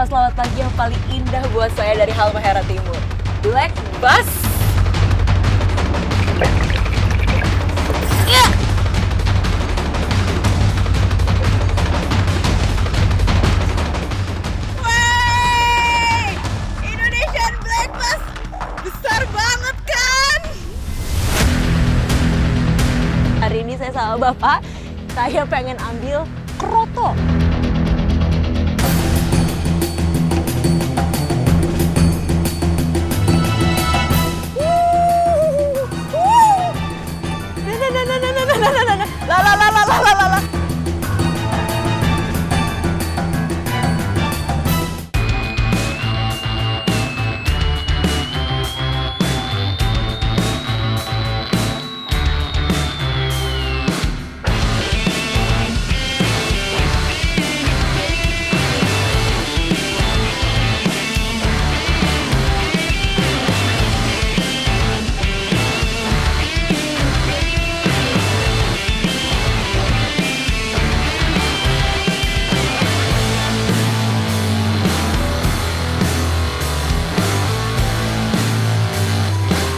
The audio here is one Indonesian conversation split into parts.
selamat pagi yang paling indah buat saya dari Halmahera Timur. Black Bus. Ya. Wey! Indonesian Black Bus besar banget kan? Hari ini saya sama Bapak, saya pengen ambil kroto.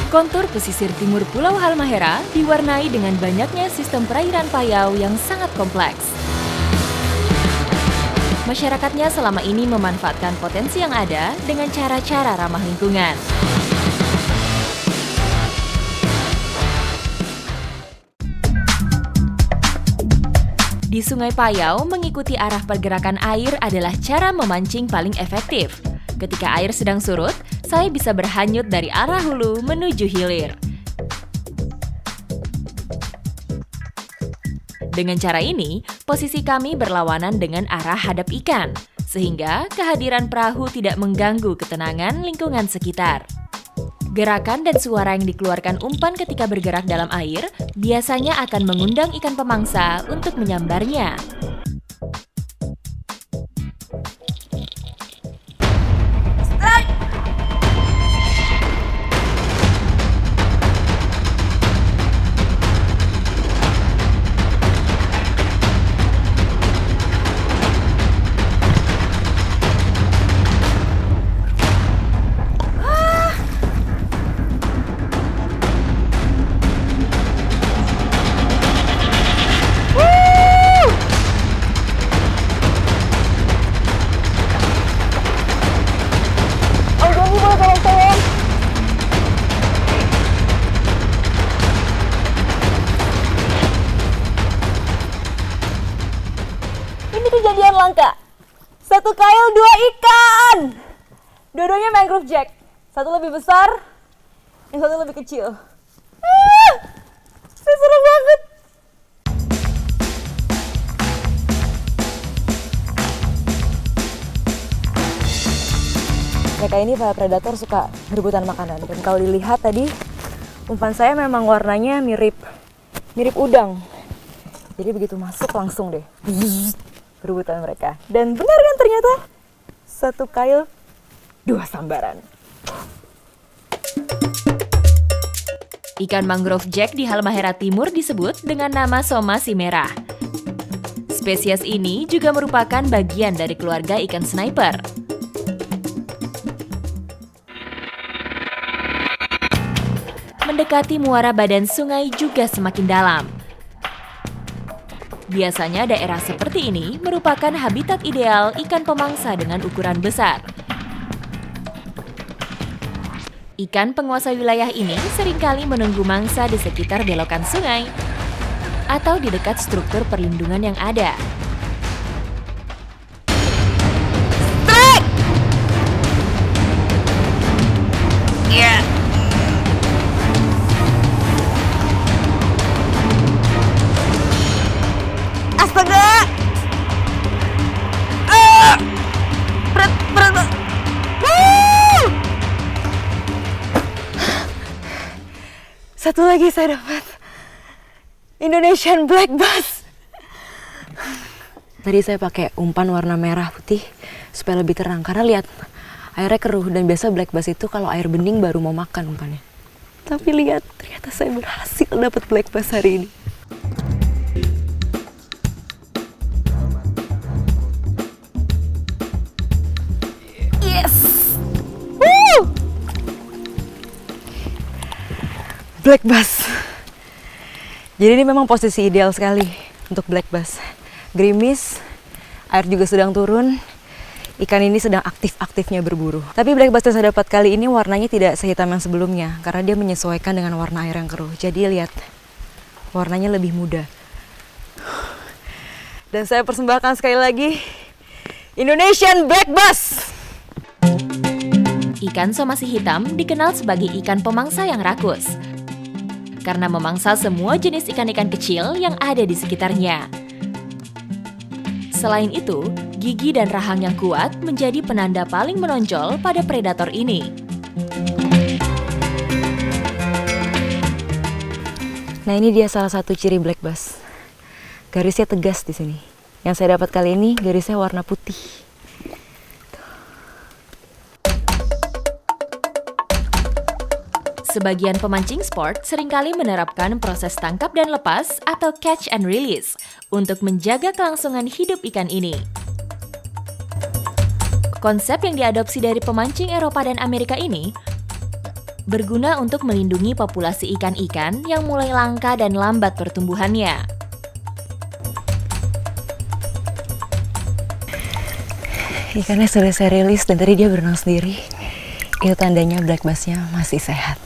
Kontur pesisir timur Pulau Halmahera diwarnai dengan banyaknya sistem perairan payau yang sangat kompleks. Masyarakatnya selama ini memanfaatkan potensi yang ada dengan cara-cara ramah lingkungan. Di Sungai Payau, mengikuti arah pergerakan air adalah cara memancing paling efektif. Ketika air sedang surut, saya bisa berhanyut dari arah hulu menuju hilir. Dengan cara ini, posisi kami berlawanan dengan arah hadap ikan, sehingga kehadiran perahu tidak mengganggu ketenangan lingkungan sekitar. Gerakan dan suara yang dikeluarkan umpan ketika bergerak dalam air biasanya akan mengundang ikan pemangsa untuk menyambarnya. Ini kejadian langka. Satu kail, 2 ikan. Dua-duanya mangrove jack. Satu lebih besar, yang satu lebih kecil. Seru banget. Mereka ini para predator suka berebutan makanan. Dan kalau dilihat tadi, umpan saya memang warnanya mirip udang. Jadi begitu masuk langsung deh berebutan mereka. Dan benar kan ternyata, satu kail 2 sambaran. Ikan mangrove jack di Halmahera Timur disebut dengan nama somasi merah. Spesies ini juga merupakan bagian dari keluarga ikan sniper. Mendekati muara badan sungai juga semakin dalam. Biasanya daerah seperti ini merupakan habitat ideal ikan pemangsa dengan ukuran besar. Ikan penguasa wilayah ini seringkali menunggu mangsa di sekitar belokan sungai atau di dekat struktur perlindungan yang ada. Astaga! Berat. Satu lagi saya dapat. Indonesian Black Bass. Tadi saya pakai umpan warna merah putih supaya lebih terang. Karena lihat, airnya keruh dan biasa Black Bass itu kalau air bening baru mau makan umpannya. Tapi lihat, ternyata saya berhasil dapat Black Bass hari ini. black bass. Jadi ini memang posisi ideal sekali untuk black bass. Gerimis, air juga sedang turun. Ikan ini sedang aktif-aktifnya berburu. Tapi black bass yang saya dapat kali ini warnanya tidak sehitam yang sebelumnya karena dia menyesuaikan dengan warna air yang keruh. Jadi lihat, warnanya lebih muda. Dan saya persembahkan sekali lagi Indonesian black bass. Ikan somasi hitam dikenal sebagai ikan pemangsa yang rakus karena memangsa semua jenis ikan-ikan kecil yang ada di sekitarnya. Selain itu, gigi dan rahang yang kuat menjadi penanda paling menonjol pada predator ini. Nah, ini dia salah satu ciri black bass. Garisnya tegas di sini. Yang saya dapat kali ini garisnya warna putih. Sebagian pemancing sport seringkali menerapkan proses tangkap dan lepas atau catch and release untuk menjaga kelangsungan hidup ikan ini. Konsep yang diadopsi dari pemancing Eropa dan Amerika ini berguna untuk melindungi populasi ikan-ikan yang mulai langka dan lambat pertumbuhannya. Ikannya sudah saya rilis dan tadi dia berenang sendiri. Itu tandanya black bass-nya masih sehat.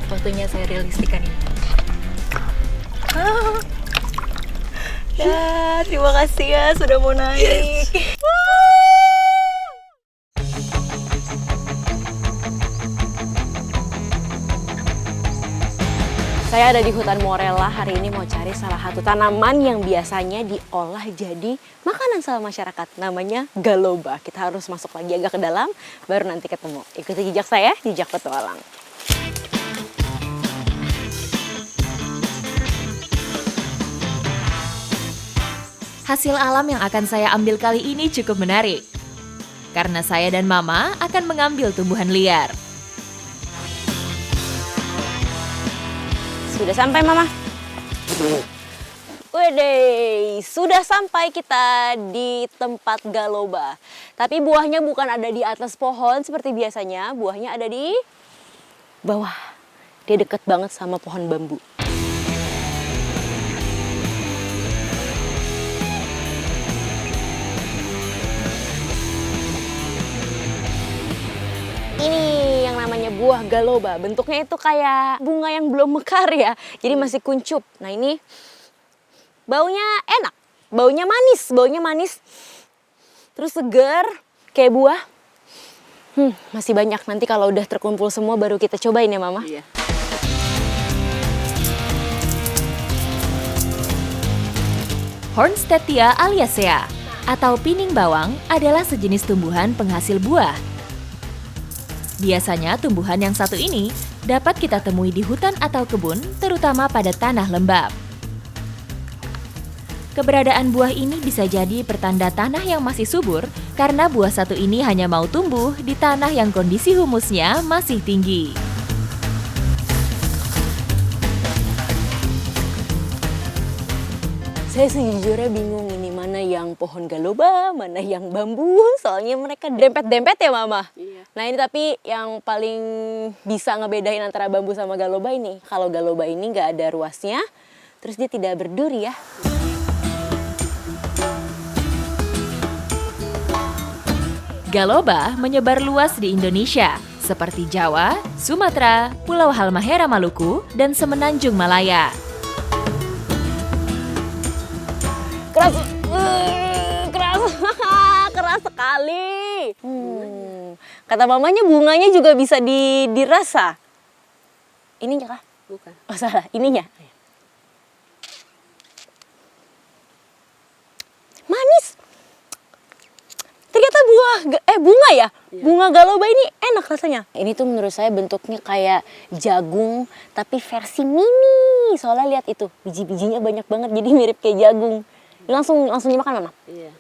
Waktunya saya rilis ikan ini. Ya, terima kasih ya sudah mau naik. Saya ada di hutan Morella hari ini mau cari salah satu tanaman yang biasanya diolah jadi makanan sama masyarakat. Namanya galoba. Kita harus masuk lagi agak ke dalam, baru nanti ketemu. Ikuti jejak saya, jejak petualang. Hasil alam yang akan saya ambil kali ini cukup menarik, karena saya dan Mama akan mengambil tumbuhan liar. Sudah sampai, Mama. Wede, sudah sampai kita di tempat galoba. Tapi buahnya bukan ada di atas pohon seperti biasanya, buahnya ada di bawah. Dia dekat banget sama pohon bambu. Ini yang namanya buah galoba. Bentuknya itu kayak bunga yang belum mekar ya. Jadi masih kuncup. Nah ini baunya enak. Baunya manis. Terus segar kayak buah. Masih banyak. Nanti kalau udah terkumpul semua baru kita cobain ya Mama. Iya. Hornstetia aliacea atau pining bawang adalah sejenis tumbuhan penghasil buah. Biasanya tumbuhan yang satu ini dapat kita temui di hutan atau kebun, terutama pada tanah lembab. Keberadaan buah ini bisa jadi pertanda tanah yang masih subur karena buah satu ini hanya mau tumbuh di tanah yang kondisi humusnya masih tinggi. Saya sejujurnya bingung ini mana yang pohon galoba, mana yang bambu. Soalnya mereka dempet-dempet ya Mama. Iya. Nah ini tapi yang paling bisa ngebedain antara bambu sama galoba ini. Kalau galoba ini nggak ada ruasnya, terus dia tidak berduri ya. Galoba menyebar luas di Indonesia, seperti Jawa, Sumatera, Pulau Halmahera Maluku, dan Semenanjung Malaya. Keras sekali. Kata mamanya bunganya juga bisa dirasa. Ininya kah? Bukan. Oh salah, ininya. Manis. Ternyata bunga ya? Bunga galoba ini enak rasanya. Ini tuh menurut saya bentuknya kayak jagung tapi versi mini. Soalnya lihat itu, biji-bijinya banyak banget jadi mirip kayak jagung. Langsung dimakan Mama. Iya.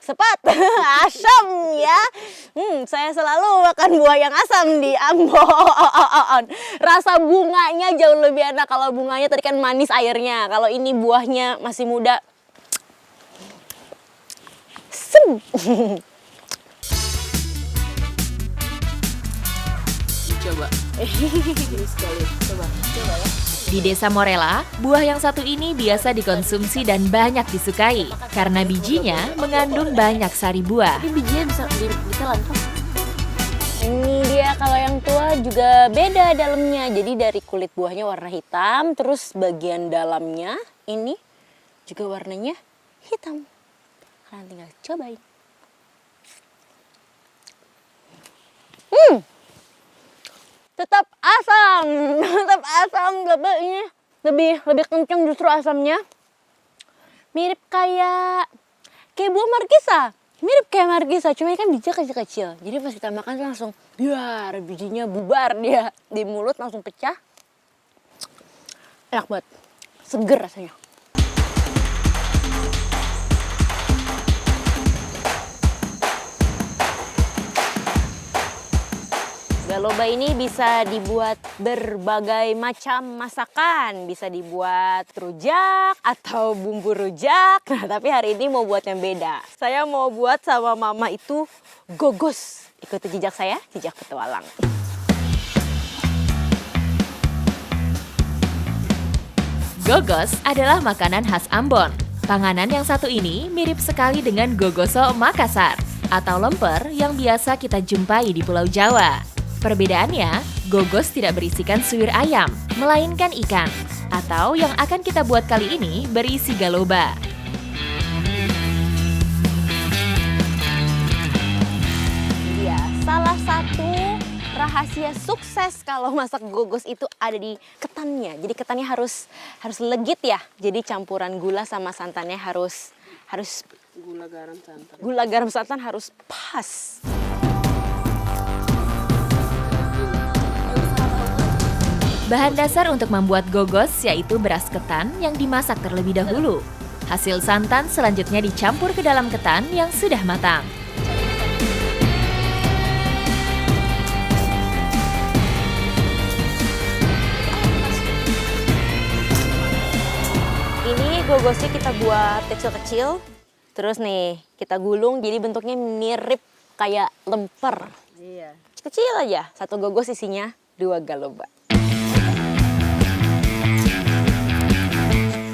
Sepat, asam ya. Saya selalu makan buah yang asam di Ambon. Rasa bunganya jauh lebih enak. Kalau bunganya tadi kan manis airnya. Kalau ini buahnya masih muda. Sem. Coba. Ini sekali. Coba ya. Di Desa Morela, buah yang satu ini biasa dikonsumsi dan banyak disukai karena bijinya mengandung banyak sari buah. Tapi bijinya bisa ditelan kan? Ini dia kalau yang tua juga beda dalamnya. Jadi dari kulit buahnya warna hitam, terus bagian dalamnya ini juga warnanya hitam. Kalian tinggal cobain. Tetap asam, tetap asam, ini lebih kencang justru asamnya. Mirip kayak buah markisa. Mirip kayak markisa, cuma ini kan bijinya kecil-kecil. Jadi pas kita makan tuh langsung biar bijinya bubar dia di mulut langsung pecah. Enak banget. Seger rasanya. Galoba ini bisa dibuat berbagai macam masakan. Bisa dibuat rujak atau bumbu rujak. Nah, tapi hari ini mau buat yang beda. Saya mau buat sama Mama itu gogos. Ikuti jejak saya, jejak petualang. Gogos adalah makanan khas Ambon. Panganan yang satu ini mirip sekali dengan gogoso Makassar atau lemper yang biasa kita jumpai di Pulau Jawa. Perbedaannya, gogos tidak berisikan suwir ayam, melainkan ikan. Atau yang akan kita buat kali ini berisi galoba. Iya, salah satu rahasia sukses kalau masak gogos itu ada di ketannya. Jadi ketannya harus legit ya. Jadi campuran gula sama santannya harus Gula, garam, santan. Gula, garam, santan harus pas. Bahan dasar untuk membuat gogos yaitu beras ketan yang dimasak terlebih dahulu. Hasil santan selanjutnya dicampur ke dalam ketan yang sudah matang. Ini gogosnya kita buat kecil-kecil. Terus nih kita gulung jadi bentuknya mirip kayak lemper. Iya. Kecil aja. Satu gogos isinya 2 galoba.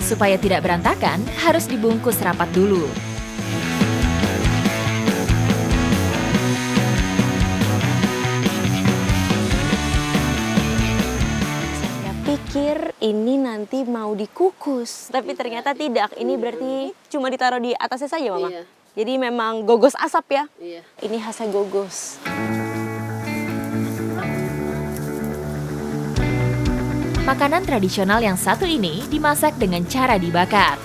Supaya tidak berantakan, harus dibungkus rapat dulu. Saya pikir ini nanti mau dikukus, tapi ternyata tidak. Ini berarti cuma ditaruh di atasnya saja, Mama. Iya. Jadi memang gogos asap ya. Iya. Ini khasnya gogos. Makanan tradisional yang satu ini dimasak dengan cara dibakar.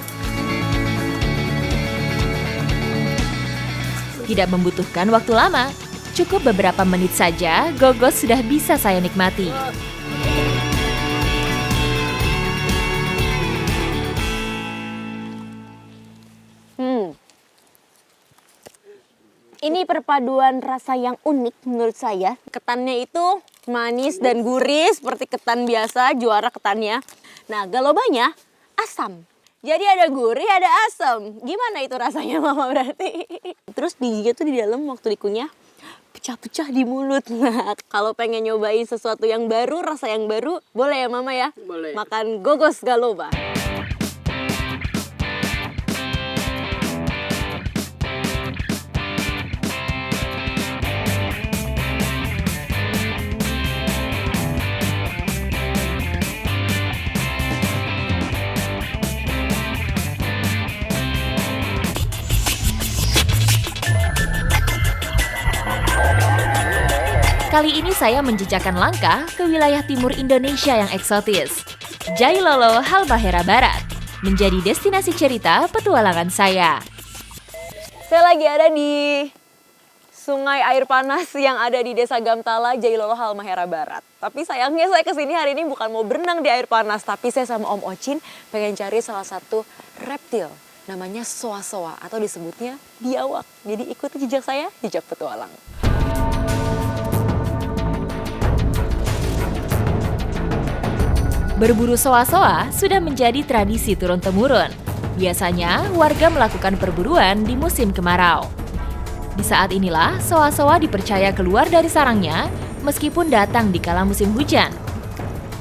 Tidak membutuhkan waktu lama, cukup beberapa menit saja gogos sudah bisa saya nikmati. Ini perpaduan rasa yang unik menurut saya. Ketannya itu manis dan gurih seperti ketan biasa, juara ketannya. Nah, galobanya asam. Jadi ada gurih, ada asam. Gimana itu rasanya, Mama, berarti? Terus bijinya tuh di dalam waktu dikunyah pecah-pecah di mulut. Nah, kalau pengen nyobain sesuatu yang baru, rasa yang baru, boleh ya, Mama ya? Boleh. Makan gogos galoba. Kali ini saya menjejakkan langkah ke wilayah timur Indonesia yang eksotis, Jailolo, Halmahera Barat. menjadi destinasi cerita petualangan saya. Saya lagi ada di sungai air panas yang ada di Desa Gamtala, Jailolo, Halmahera Barat. Tapi sayangnya saya kesini hari ini bukan mau berenang di air panas, tapi saya sama Om Ocin pengen cari salah satu reptil. Namanya soa-soa atau disebutnya biawak. Jadi ikuti jejak saya, jejak petualang. Berburu soa-soa sudah menjadi tradisi turun-temurun. Biasanya warga melakukan perburuan di musim kemarau. Di saat inilah, soa-soa dipercaya keluar dari sarangnya meskipun datang di kala musim hujan.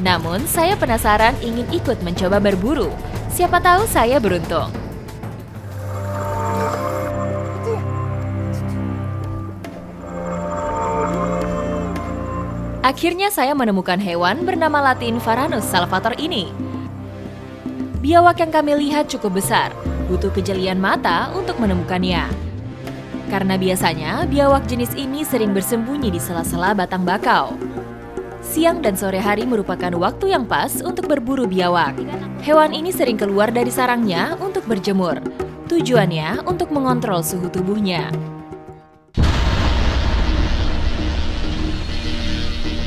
Namun, saya penasaran ingin ikut mencoba berburu. Siapa tahu saya beruntung. Akhirnya saya menemukan hewan bernama Latin Varanus salvator ini. Biawak yang kami lihat cukup besar, butuh kejelian mata untuk menemukannya. Karena biasanya biawak jenis ini sering bersembunyi di sela-sela batang bakau. Siang dan sore hari merupakan waktu yang pas untuk berburu biawak. Hewan ini sering keluar dari sarangnya untuk berjemur. Tujuannya untuk mengontrol suhu tubuhnya.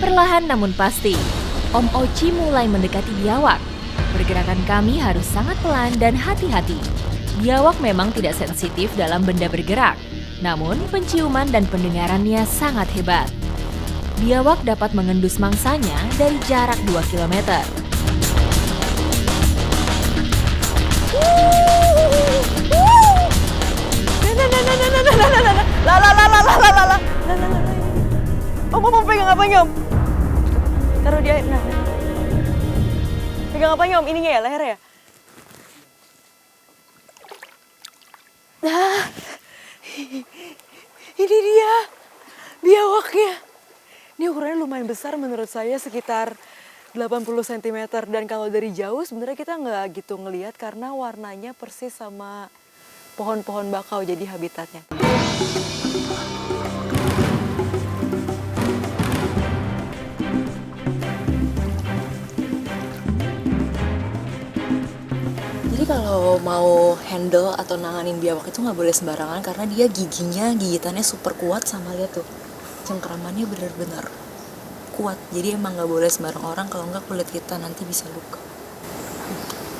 Perlahan namun pasti, Om Oci mulai mendekati biawak. Pergerakan kami harus sangat pelan dan hati-hati. Biawak memang tidak sensitif dalam benda bergerak. Namun, penciuman dan pendengarannya sangat hebat. Biawak dapat mengendus mangsanya dari jarak 2 km. Om pegang apa nyom? Taruh di air. Pegang apa nyom? Ininya ya, lehernya ya? Nah, ini dia biawaknya. Ini ukurannya lumayan besar menurut saya, sekitar 80 cm. Dan kalau dari jauh sebenarnya kita nggak gitu ngelihat karena warnanya persis sama pohon-pohon bakau jadi habitatnya. Jadi kalau mau handle atau nanganin biawak itu nggak boleh sembarangan karena dia gigitannya super kuat, sama lihat tuh cengkeramannya benar-benar kuat. Jadi emang nggak boleh sembarang orang, kalau nggak kulit kita nanti bisa luka.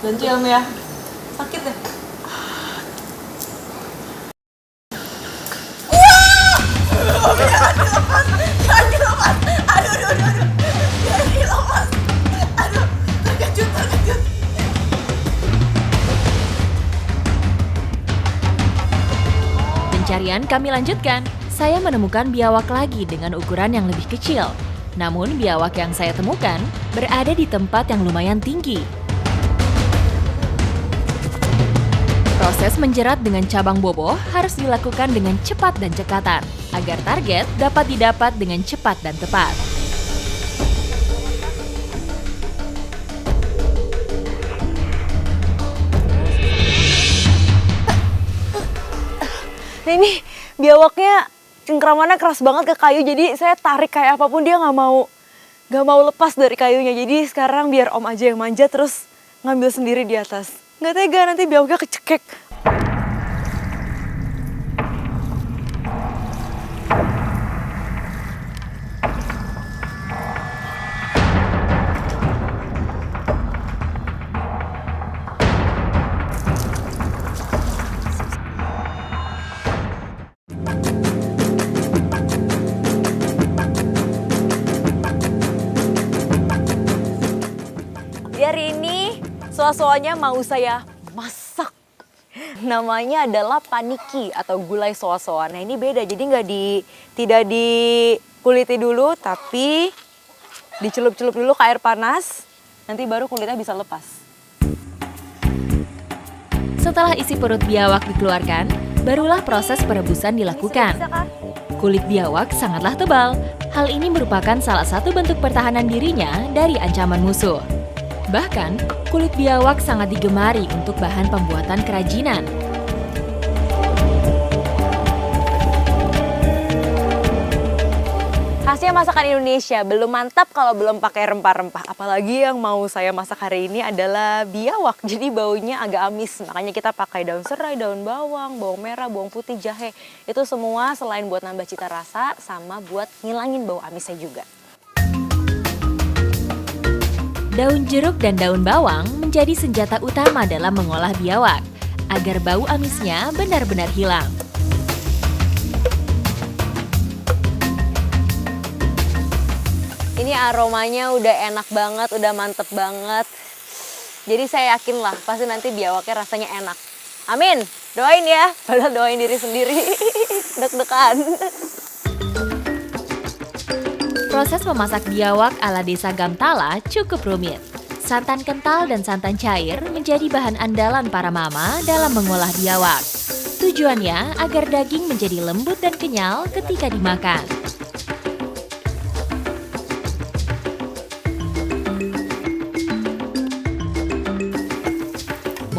Bantu ya Om ya, sakit deh. Pencarian kami lanjutkan. Saya menemukan biawak lagi dengan ukuran yang lebih kecil. Namun biawak yang saya temukan berada di tempat yang lumayan tinggi. Proses menjerat dengan cabang boboh harus dilakukan dengan cepat dan cekatan, agar target dapat didapat dengan cepat dan tepat. Nah ini biawaknya cengkramannya keras banget ke kayu, jadi saya tarik kayak apapun dia nggak mau lepas dari kayunya. Jadi sekarang biar Om aja yang manjat terus ngambil sendiri di atas. Nggak tega nanti biawaknya kecekek. Hari ini soa-soanya mau saya masak. Namanya adalah paniki atau gulai soa-soa. Nah ini beda, jadi tidak dikuliti dulu, tapi dicelup-celup dulu ke air panas. Nanti baru kulitnya bisa lepas. Setelah isi perut biawak dikeluarkan, barulah proses perebusan dilakukan. Kulit biawak sangatlah tebal. Hal ini merupakan salah satu bentuk pertahanan dirinya dari ancaman musuh. Bahkan, kulit biawak sangat digemari untuk bahan pembuatan kerajinan. Rahasia masakan Indonesia belum mantap kalau belum pakai rempah-rempah. Apalagi yang mau saya masak hari ini adalah biawak. Jadi baunya agak amis. Makanya kita pakai daun serai, daun bawang, bawang merah, bawang putih, jahe. Itu semua selain buat nambah cita rasa sama buat ngilangin bau amisnya juga. Daun jeruk dan daun bawang menjadi senjata utama dalam mengolah biawak agar bau amisnya benar-benar hilang. Ini aromanya udah enak banget, udah mantep banget. Jadi saya yakin lah, pasti nanti biawaknya rasanya enak. Amin, doain ya. Padahal doain diri sendiri, deg-degan. Proses memasak biawak ala desa Gamtala cukup rumit. Santan kental dan santan cair menjadi bahan andalan para mama dalam mengolah biawak. Tujuannya agar daging menjadi lembut dan kenyal ketika dimakan.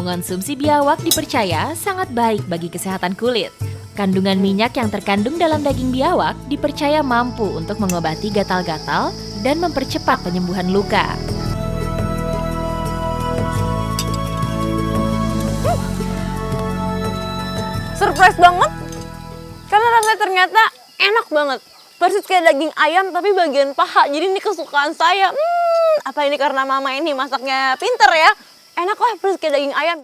Mengonsumsi biawak dipercaya sangat baik bagi kesehatan kulit. Kandungan minyak yang terkandung dalam daging biawak dipercaya mampu untuk mengobati gatal-gatal dan mempercepat penyembuhan luka. Surprise banget, karena rasanya ternyata enak banget. Persis kayak daging ayam tapi bagian paha, jadi ini kesukaan saya. Apa ini karena mama ini masaknya pinter ya? Enak lah, persis kayak daging ayam.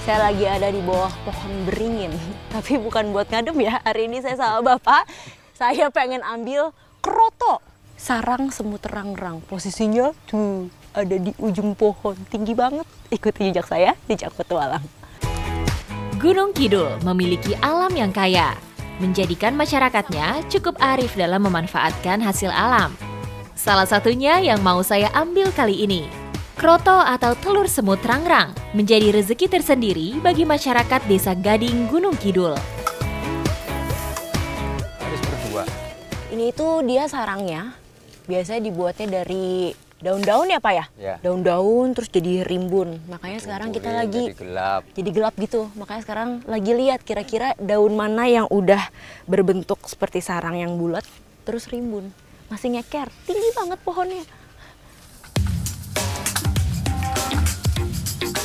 Saya lagi ada di bawah pohon beringin, tapi bukan buat ngadem ya. Hari ini saya sama Bapak, saya pengen ambil kroto, sarang semut rangrang. Posisinya tuh ada di ujung pohon, tinggi banget. Ikuti jejak saya, jejak petualang. Gunung Kidul memiliki alam yang kaya, menjadikan masyarakatnya cukup arif dalam memanfaatkan hasil alam. Salah satunya yang mau saya ambil kali ini. Kroto atau telur semut rangrang menjadi rezeki tersendiri bagi masyarakat Desa Gading, Gunung Kidul. Harus berdua. Ini tuh dia sarangnya, biasanya dibuatnya dari daun-daun ya Pak ya? Ya. Daun-daun terus jadi rimbun. Makanya sekarang kita lagi jadi gelap gitu. Makanya sekarang lagi lihat kira-kira daun mana yang udah berbentuk seperti sarang yang bulat terus rimbun. Masih ngeker, tinggi banget pohonnya.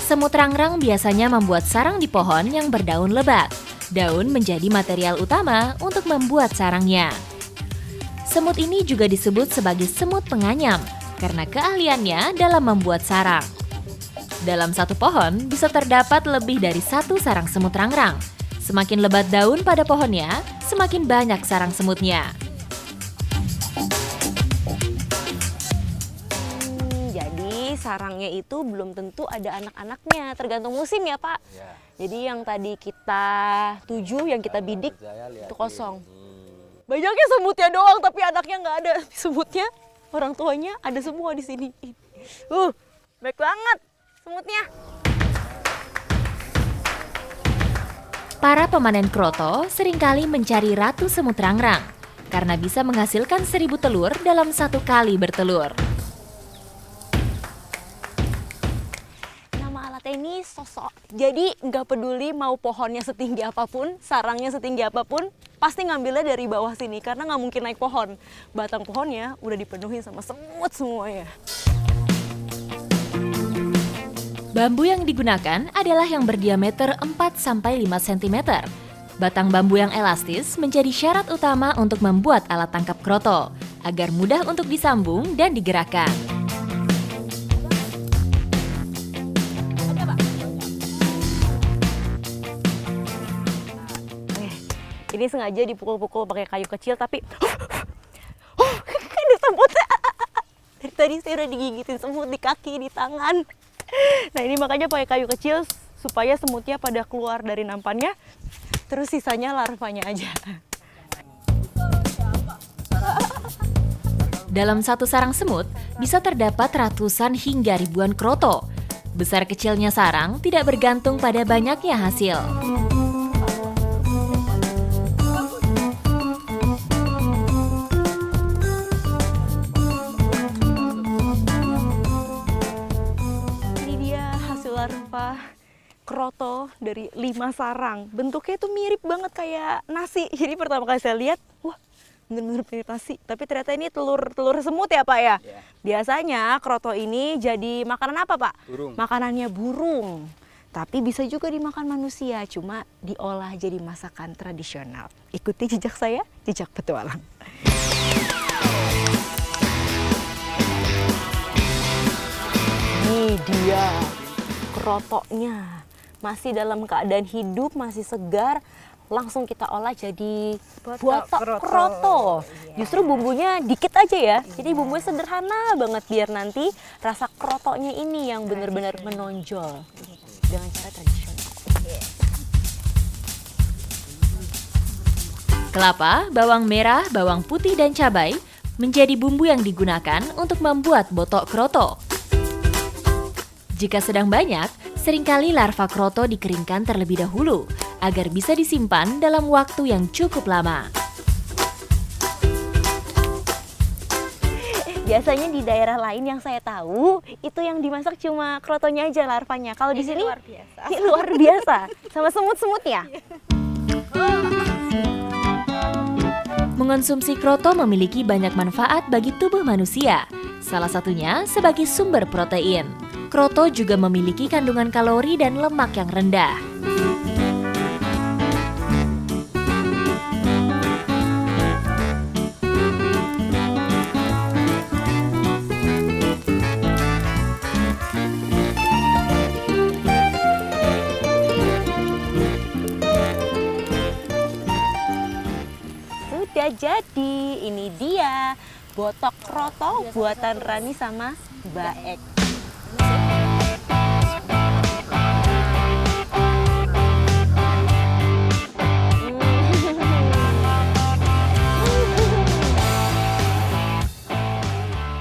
Semut rangrang biasanya membuat sarang di pohon yang berdaun lebat. Daun menjadi material utama untuk membuat sarangnya. Semut ini juga disebut sebagai semut penganyam karena keahliannya dalam membuat sarang. Dalam satu pohon bisa terdapat lebih dari satu sarang semut rangrang. Semakin lebat daun pada pohonnya, semakin banyak sarang semutnya. Sarangnya itu belum tentu ada anak-anaknya, tergantung musim ya Pak. Ya. Jadi yang tadi kita tuju, yang kita bidik itu kosong. Banyaknya semutnya doang, tapi anaknya nggak ada. Semutnya, orang tuanya ada semua di sini. Baik banget semutnya. Para pemanen kroto seringkali mencari ratu semut rangrang karena bisa menghasilkan 1000 telur dalam satu kali bertelur. Ini sosok, jadi nggak peduli mau pohonnya setinggi apapun, sarangnya setinggi apapun, pasti ngambilnya dari bawah sini karena nggak mungkin naik pohon. Batang pohonnya udah dipenuhi sama semut semuanya. Bambu yang digunakan adalah yang berdiameter 4-5 cm. Batang bambu yang elastis menjadi syarat utama untuk membuat alat tangkap kroto, agar mudah untuk disambung dan digerakkan. Ini sengaja dipukul-pukul pakai kayu kecil, tapi ada semutnya. Dari tadi saya udah digigitin semut di kaki, di tangan. Nah ini makanya pakai kayu kecil supaya semutnya pada keluar dari nampannya. terus sisanya larvanya aja. Dalam satu sarang semut, bisa terdapat ratusan hingga ribuan kroto. Besar kecilnya sarang tidak bergantung pada banyaknya hasil. Ini dia hasil larva kroto dari 5 sarang. Bentuknya itu mirip banget kayak nasi. Jadi pertama kali saya lihat, wah bener-bener mirip nasi. Tapi ternyata ini telur semut ya Pak ya? Ya. Biasanya kroto ini jadi makanan apa Pak? Burung. Makanannya burung. Tapi bisa juga dimakan manusia, cuma diolah jadi masakan tradisional. Ikuti jejak saya, jejak petualang. Ini dia krotonya. Masih dalam keadaan hidup, masih segar. Langsung kita olah jadi botok kroto. Justru bumbunya dikit aja ya. Jadi bumbunya sederhana banget biar nanti rasa krotonya ini yang benar-benar menonjol dengan cara tradisional. Kelapa, bawang merah, bawang putih, dan cabai menjadi bumbu yang digunakan untuk membuat botok kroto. Jika sedang banyak, seringkali larva kroto dikeringkan terlebih dahulu agar bisa disimpan dalam waktu yang cukup lama. Biasanya di daerah lain yang saya tahu itu yang dimasak cuma krotonya aja larvanya. Kalau di sini luar biasa. Luar biasa. Sama semut-semutnya. Mengonsumsi kroto memiliki banyak manfaat bagi tubuh manusia. Salah satunya sebagai sumber protein. Kroto juga memiliki kandungan kalori dan lemak yang rendah. Sudah jadi, ini dia botok kroto buatan Rani sama Mbak Ek.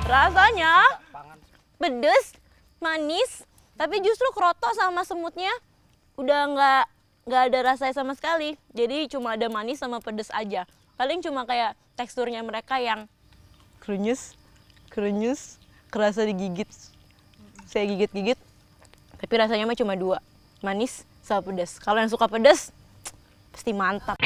Rasanya pedes, manis, tapi justru kroto sama semutnya udah nggak ada rasanya sama sekali. Jadi cuma ada manis sama pedes aja. Paling cuma kayak teksturnya mereka yang krenyes, kerasa digigit. Saya gigit-gigit, tapi rasanya mah cuma 2, manis sama pedes. Kalau yang suka pedes, pasti mantap.